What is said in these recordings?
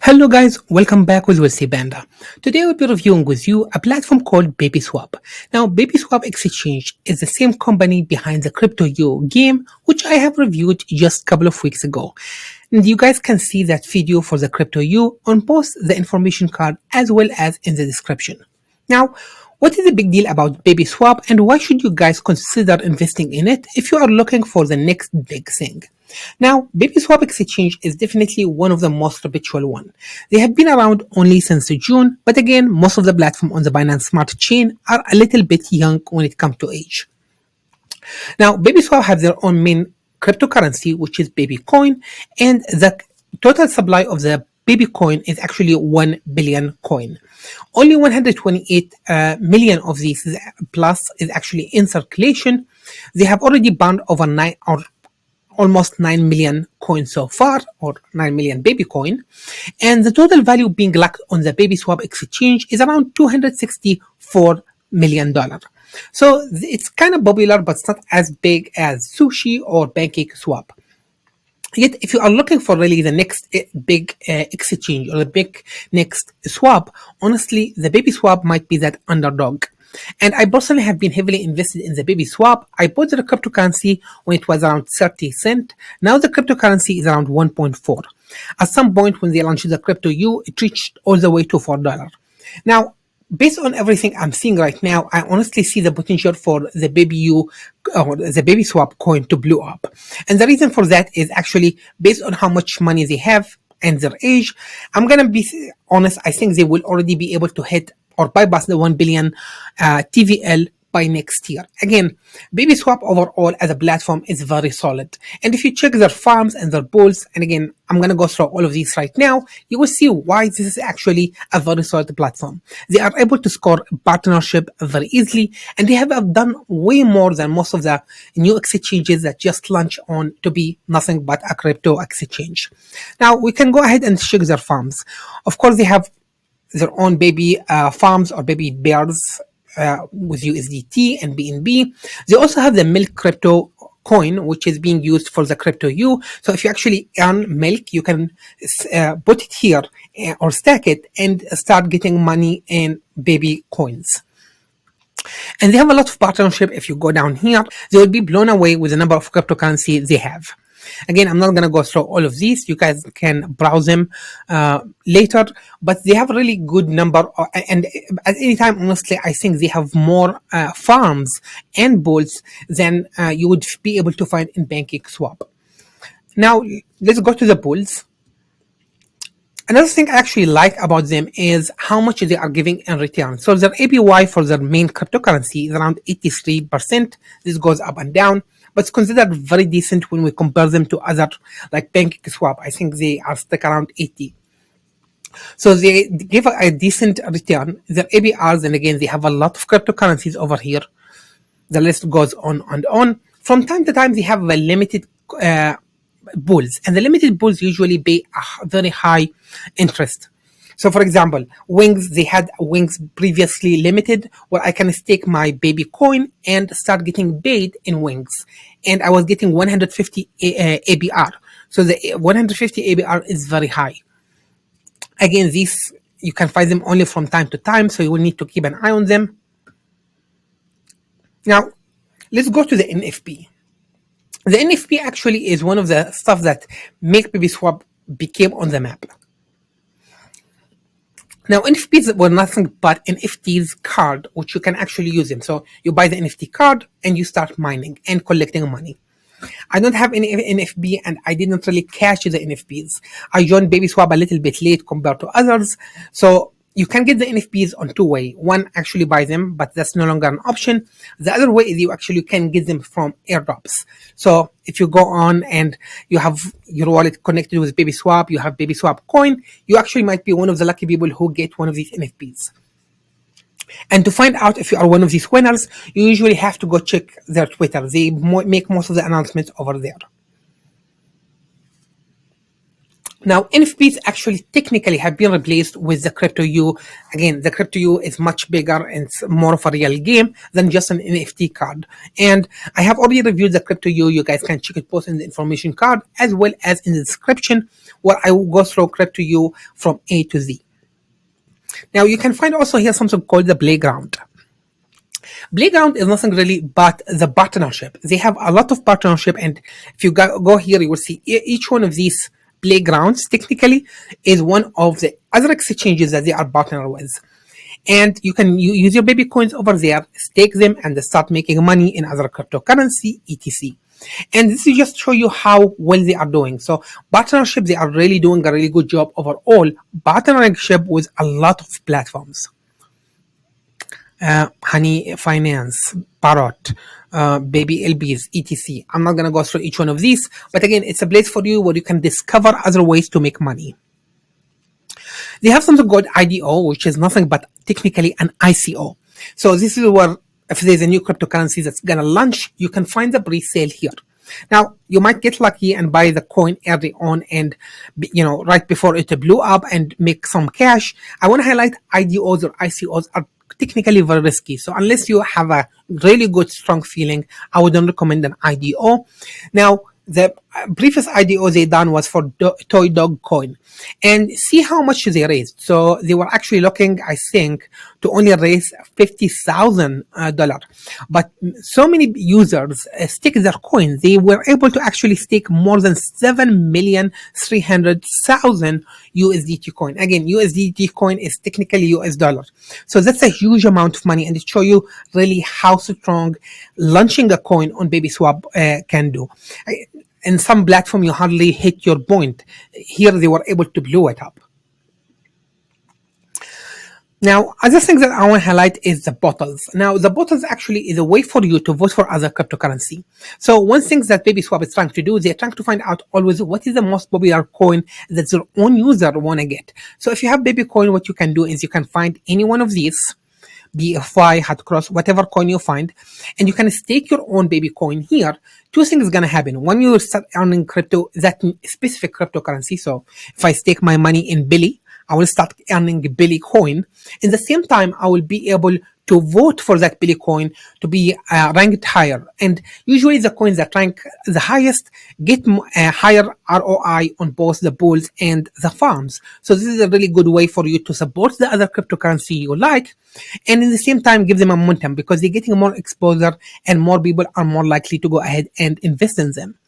Hello guys, welcome back with Wesley Banda. Today we'll be reviewing with you a platform called BabySwap. Now BabySwap Exchange is the same company behind the Crypto U game, which I have reviewed just a couple of weeks ago. And you guys can see that video for the Crypto U on both the information card as well as in the description. Now, what is the big deal about BabySwap and why should you guys consider investing in it if you are looking for the next big thing? Now, BabySwap Exchange is definitely one of the most habitual one. They have been around only since June, but again, most of the platform on the Binance Smart Chain are a little bit young when it comes to age. Now, BabySwap have their own main cryptocurrency, which is Babycoin, and the total supply of the Babycoin is actually 1 billion coin. Only 128 million of these plus is actually in circulation. They have already burned over 9 or almost 9 million coins so far, or 9 million Babycoin, and the total value being locked on the BabySwap exchange is around $264 million. So it's kind of popular, but it's not as big as Sushi or Pancake Swap. Yet, if you are looking for really the next big exchange or the big next swap, honestly, the BabySwap might be that underdog. And I personally have been heavily invested in the BabySwap. I bought the cryptocurrency when it was around 30 cents. Now the cryptocurrency is around 1.4. At some point when they launched the Crypto U, it reached all the way to $4. Now, based on everything I'm seeing right now, I honestly see the potential for the Baby U or the BabySwap coin to blow up. And the reason for that is actually based on how much money they have and their age. I'm gonna be honest, I think they will already be able to hit or bypass the 1 billion TVL by next year. Again, BabySwap overall as a platform is very solid. And if you check their farms and their pools, and again, I'm going to go through all of these right now, you will see why this is actually a very solid platform. They are able to score partnership very easily, and they have done way more than most of the new exchanges that just launch on to be nothing but a crypto exchange. Now, we can go ahead and check their farms. Of course, they have their own baby farms or baby bears with USDT and BNB. They also have the milk crypto coin, which is being used for the Crypto U. So if you actually earn milk, you can put it here or stack it and start getting money in baby coins. And they have a lot of partnership. If you go down here, they will be blown away with the number of cryptocurrency they have. Again, I'm not going to go through all of these. You guys can browse them later, but they have a really good number. And at any time, honestly, I think they have more farms and bulls than you would be able to find in Pancake Swap. Now, let's go to the bulls. Another thing I actually like about them is how much they are giving in return. So their APY for their main cryptocurrency is around 83%. This goes up and down, but it's considered very decent when we compare them to other like Pancake Swap. I think they are stuck around 80. So they give a decent return. Their APRs, and again, they have a lot of cryptocurrencies over here. The list goes on and on. From time to time, they have a limited bulls, and the limited bulls usually pay a very high interest. So for example, Wings, they had Wings previously limited where I can stake my baby coin and start getting paid in Wings, and I was getting 150 ABR. So the 150 ABR is very high. Again, these you can find them only from time to time, so you will need to keep an eye on them. Now let's go to the NFP. The NFP actually is one of the stuff that make BabySwap became on the map. Now, NFPs were nothing but NFTs card, which you can actually use them. So you buy the NFT card and you start mining and collecting money. I don't have any NFP and I didn't really catch the NFPs. I joined BabySwap a little bit late compared to others. So you can get the NFPs on two ways. One, actually buy them, but that's no longer an option. The other way is you actually can get them from airdrops. So if you go on and you have your wallet connected with BabySwap, you have BabySwap coin, you actually might be one of the lucky people who get one of these NFPs. And to find out if you are one of these winners, you usually have to go check their Twitter. They make most of the announcements over there. Now, NFPs actually technically have been replaced with the Crypto U. Again, the Crypto U is much bigger and it's more of a real game than just an NFT card. And I have already reviewed the Crypto U. You guys can check it both in the information card as well as in the description, where I will go through Crypto U from A to Z. Now, you can find also here something called the Playground. Playground is nothing really but the partnership. They have a lot of partnership, and if you go here, you will see each one of these playgrounds technically is one of the other exchanges that they are partnered with. And you can use your baby coins over there, stake them, and start making money in other cryptocurrency, etc. And this is just show you how well they are doing. So partnership, they are really doing a really good job overall, partnership with a lot of platforms. Honey Finance, Parrot, Baby LBs, etc. I'm not going to go through each one of these, but again, it's a place for you where you can discover other ways to make money. They have something called IDO, which is nothing but technically an ICO. So this is where if there's a new cryptocurrency that's going to launch, you can find the pre-sale here. Now, you might get lucky and buy the coin early on and, right before it blew up and make some cash. I want to highlight IDOs or ICOs are technically very risky. So unless you have a really good, strong feeling, I wouldn't recommend an IDO. Now, the previous IDO they done was for Toy Dog Coin, and see how much they raised. So they were actually looking, I think, to only raise $50,000, but so many users stake their coin. They were able to actually stake more than 7,300,000 USDT coin. Again, USDT coin is technically US dollar, so that's a huge amount of money, and it shows you really how strong launching a coin on BabySwap can do. In some platform, you hardly hit your point. Here, they were able to blow it up. Now, other thing that I want to highlight is the bottles. Now, the bottles actually is a way for you to vote for other cryptocurrency. So one thing that BabySwap is trying to do, they're trying to find out always what is the most popular coin that their own user want to get. So if you have BabyCoin, what you can do is you can find any one of these, BFI, Hot Cross, whatever coin you find, and you can stake your own baby coin here. Two things gonna happen. One, you start earning crypto, that specific cryptocurrency. So if I stake my money in Billy, I will start earning Billy coin. In the same time, I will be able to vote for that Billy coin to be ranked higher. And usually the coins that rank the highest get a higher ROI on both the pools and the farms. So this is a really good way for you to support the other cryptocurrency you like, and in the same time give them a momentum because they're getting more exposure and more people are more likely to go ahead and invest in them.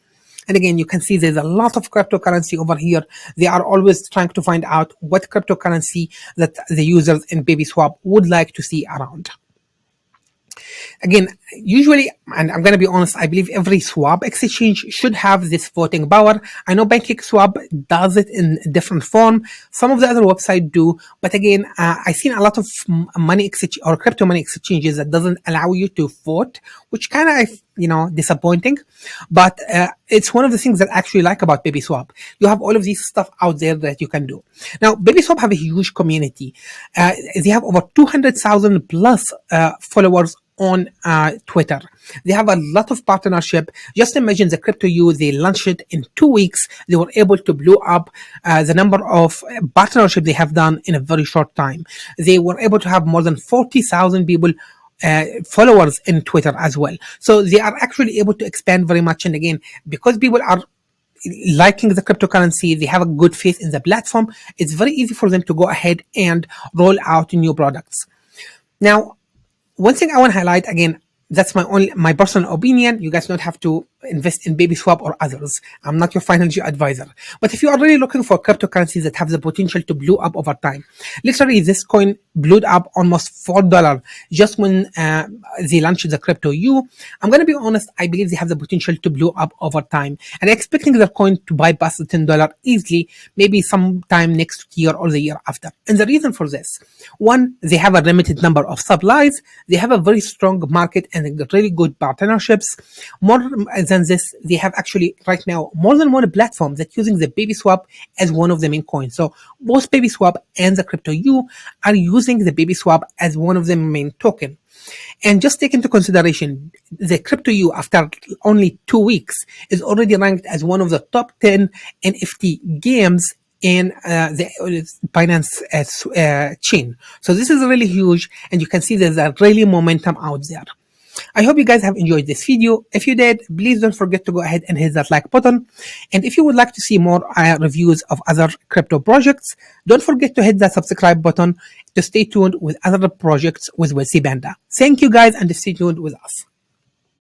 And again, you can see there's a lot of cryptocurrency over here. They are always trying to find out what cryptocurrency that the users in BabySwap would like to see around. Again, usually, and I'm going to be honest, I believe every swap exchange should have this voting power. I know Pancake Swap does it in a different form. Some of the other websites do, but again, I've seen a lot of money exchange or crypto money exchanges that doesn't allow you to vote, which kind of disappointing. But it's one of the things that I actually like about BabySwap. You have all of these stuff out there that you can do. Now, BabySwap have a huge community. They have over 200,000 plus followers on Twitter. They have a lot of partnership. Just imagine the Crypto U, they launched it in 2 weeks. They were able to blow up the number of partnership they have done in a very short time. They were able to have more than 40,000 people followers in Twitter as well. So they are actually able to expand very much. And again, because people are liking the cryptocurrency, they have a good faith in the platform, it's very easy for them to go ahead and roll out new products. Now, one thing I want to highlight, again, that's my personal opinion. You guys don't have to invest in BabySwap or others. I'm not your financial advisor. But if you are really looking for cryptocurrencies that have the potential to blow up over time, literally this coin blew up almost $4 just when they launched the Crypto U. I'm going to be honest, I believe they have the potential to blow up over time. And I'm expecting the coin to bypass the $10 easily, maybe sometime next year or the year after. And the reason for this, one, they have a limited number of supplies. They have a very strong market and really good partnerships. More than this, they have actually right now more than one platform that's using the BabySwap as one of the main coins. So both BabySwap and the Crypto U are using the BabySwap as one of the main token. And just take into consideration, the Crypto U, after only 2 weeks, is already ranked as one of the top 10 NFT games in the Binance chain. So this is really huge, and you can see there's a really momentum out there. I hope you guys have enjoyed this video. If you did, please don't forget to go ahead and hit that like button. And if you would like to see more reviews of other crypto projects, don't forget to hit that subscribe button to stay tuned with other projects with Wealthy Banda. Thank you guys, and stay tuned with us.